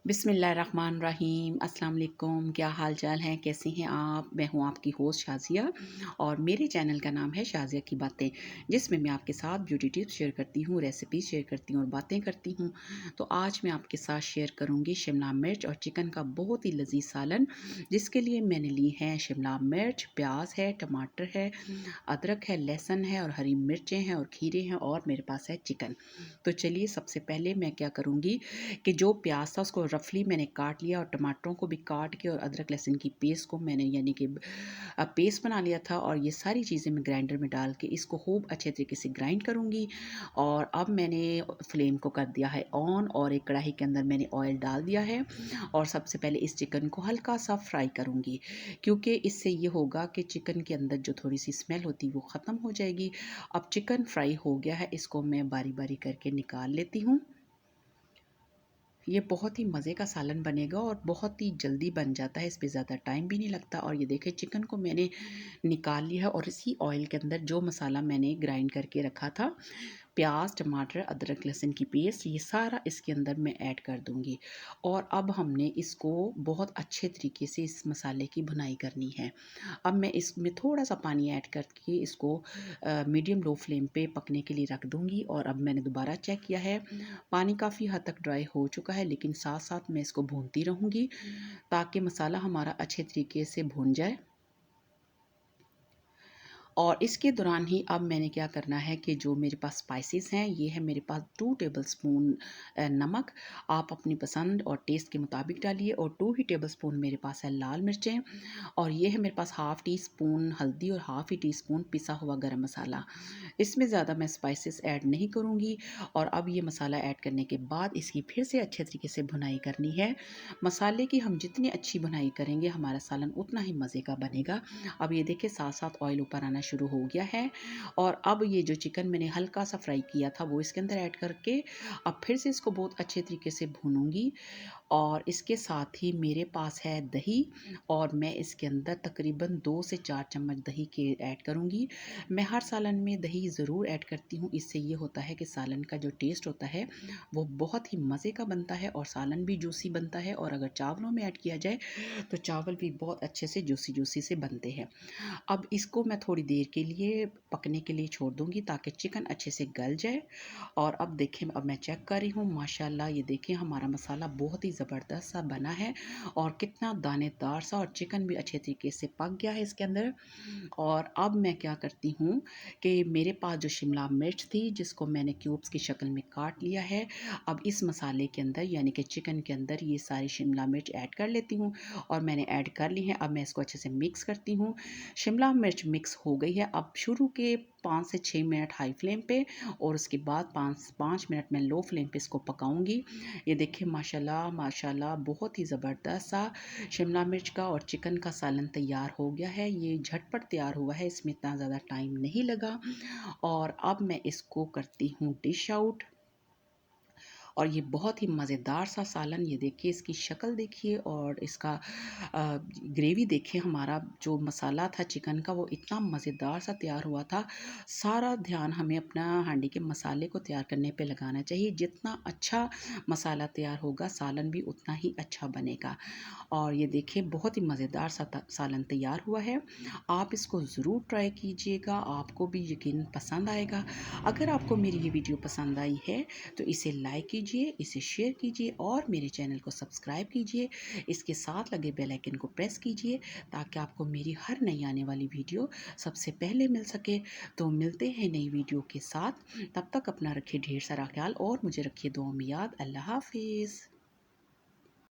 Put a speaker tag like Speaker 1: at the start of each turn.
Speaker 1: बिस्मिल्लाहिर्रहमानिर्रहीम। अस्सलाम वालेकुम। क्या हाल चाल हैं, कैसे हैं आप? मैं हूं आपकी होस्ट शाज़िया और मेरे चैनल का नाम है शाज़िया की बातें, जिसमें मैं आपके साथ ब्यूटी टिप्स शेयर करती हूँ, रेसिपीज़ शेयर करती हूँ और बातें करती हूँ। तो आज मैं आपके साथ शेयर करूँगी शिमला मिर्च और चिकन का बहुत ही लजीज सालन, जिसके लिए मैंने ली है शिमला मिर्च, प्याज है, टमाटर है, अदरक है, लहसुन है और हरी मिर्चें हैं और खीरे हैं और मेरे पास है चिकन। तो चलिए सबसे पहले मैं क्या करूँगी कि जो प्याज था उसको रफली मैंने काट लिया और टमाटरों को भी काट के और अदरक लहसुन की पेस्ट को मैंने यानी कि पेस्ट बना लिया था और ये सारी चीज़ें मैं ग्राइंडर में डाल के इसको खूब अच्छे तरीके से ग्राइंड करूँगी। और अब मैंने फ्लेम को कर दिया है ऑन और एक कढ़ाई के अंदर मैंने ऑयल डाल दिया है और सबसे पहले इस चिकन को हल्का सा फ्राई करूँगी, क्योंकि इससे ये होगा कि चिकन के अंदर जो थोड़ी सी स्मेल होती है वो ख़त्म हो जाएगी। अब चिकन फ्राई हो गया है, इसको मैं बारी बारी करके निकाल लेती हूँ। ये बहुत ही मज़े का सालन बनेगा और बहुत ही जल्दी बन जाता है, इस पे ज़्यादा टाइम भी नहीं लगता। और ये देखिए चिकन को मैंने निकाल लिया है और इसी ऑयल के अंदर जो मसाला मैंने ग्राइंड करके रखा था, प्याज, टमाटर, अदरक, लहसुन की पेस्ट, ये सारा इसके अंदर मैं ऐड कर दूँगी। और अब हमने इसको बहुत अच्छे तरीके से इस मसाले की भुनाई करनी है। अब मैं इसमें थोड़ा-सा पानी ऐड करके इसको मीडियम लो फ्लेम पे पकने के लिए रख दूँगी। और अब मैंने दोबारा चेक किया है, पानी काफ़ी हद तक ड्राई हो चुका है, लेकिन साथ-साथ मैं इसको भूनती रहूँगी ताकि मसाला हमारा अच्छे तरीके से भुन जाए। और इसके दौरान ही अब मैंने क्या करना है कि जो मेरे पास स्पाइसेस हैं, ये है मेरे पास 2 टेबलस्पून नमक, आप अपनी पसंद और टेस्ट के मुताबिक डालिए। और 2 ही टेबलस्पून मेरे पास है लाल मिर्चें और ये है मेरे पास हाफ़ टी स्पून हल्दी और हाफ़ ही टी स्पून पिसा हुआ गरम मसाला। इसमें ज़्यादा मैं स्पाइसेस ऐड नहीं करूँगी। और अब ये मसाला ऐड करने के बाद इसकी फिर से अच्छे तरीके से भुनाई करनी है। मसाले की हम जितनी अच्छी भुनाई करेंगे, हमारा सालन उतना ही मज़े का बनेगा। अब ये देखिए साथ-साथ ऑयल ऊपर आना शुरू हो गया है और अब ये जो चिकन मैंने हल्का-सा फ्राई किया था वो इसके अंदर ऐड करके अब फिर से इसको बहुत अच्छे तरीके से भूनूँगी। और इसके साथ ही मेरे पास है दही और मैं इसके अंदर तकरीबन 2 से 4 चम्मच दही के ऐड करूँगी। मैं हर सालन में दही ज़रूर ऐड करती हूँ, इससे ये होता है कि सालन का जो टेस्ट होता है वो बहुत ही मज़े का बनता है और सालन भी जूसी बनता है। और अगर चावलों में ऐड किया जाए तो चावल भी बहुत अच्छे से जूसी-जूसी से बनते हैं। अब इसको मैं थोड़ी देर के लिए पकने के लिए छोड़ दूँगी ताकि चिकन अच्छे से गल जाए। और अब देखें, अब मैं चेक कर रही हूँ, माशाल्लाह ये देखिए हमारा मसाला बहुत ही ज़बरदस्त सा बना है और कितना दानेदार सा और चिकन भी अच्छे तरीके से पक गया है इसके अंदर। और अब मैं क्या करती हूँ कि मेरे पास जो शिमला मिर्च थी जिसको मैंने क्यूब्स की शक्ल में काट लिया है, अब इस मसाले के अंदर यानी कि चिकन के अंदर ये सारी शिमला मिर्च ऐड कर लेती हूँ। और मैंने ऐड कर ली है। अब मैं इसको अच्छे से मिक्स करती हूँ। शिमला मिर्च मिक्स हो गई है। अब शुरू के 5 से 6 मिनट हाई फ्लेम पे और उसके बाद 5 मिनट मैं लो फ्लेम पे इसको पकाऊंगी। ये देखिए माशाल्लाह माशाल्लाह बहुत ही ज़बरदस्त सा शिमला मिर्च का और चिकन का सालन तैयार हो गया है। ये झटपट तैयार हुआ है, इसमें इतना ज़्यादा टाइम नहीं लगा। और अब मैं इसको करती हूँ डिश आउट। और ये बहुत ही मज़ेदार सा सालन, ये देखिए इसकी शक्ल देखिए और इसका ग्रेवी देखिए, हमारा जो मसाला था चिकन का वो इतना मज़ेदार सा तैयार हुआ था। सारा ध्यान हमें अपना हांडी के मसाले को तैयार करने पे लगाना चाहिए। जितना अच्छा मसाला तैयार होगा सालन भी उतना ही अच्छा बनेगा। और ये देखिए बहुत ही मज़ेदार सा सालन तैयार हुआ है। आप इसको ज़रूर ट्राई कीजिएगा, आपको भी यकीनन पसंद आएगा। अगर आपको मेरी ये वीडियो पसंद आई है तो इसे लाइक कीजिए, इसे शेयर कीजिए और मेरे चैनल को सब्सक्राइब कीजिए। इसके साथ लगे बेल आइकन को प्रेस कीजिए ताकि आपको मेरी हर नई आने वाली वीडियो सबसे पहले मिल सके। तो मिलते हैं नई वीडियो के साथ, तब तक अपना रखिए ढेर सारा ख्याल और मुझे रखिए दुआ में याद। अल्लाह हाफिज़।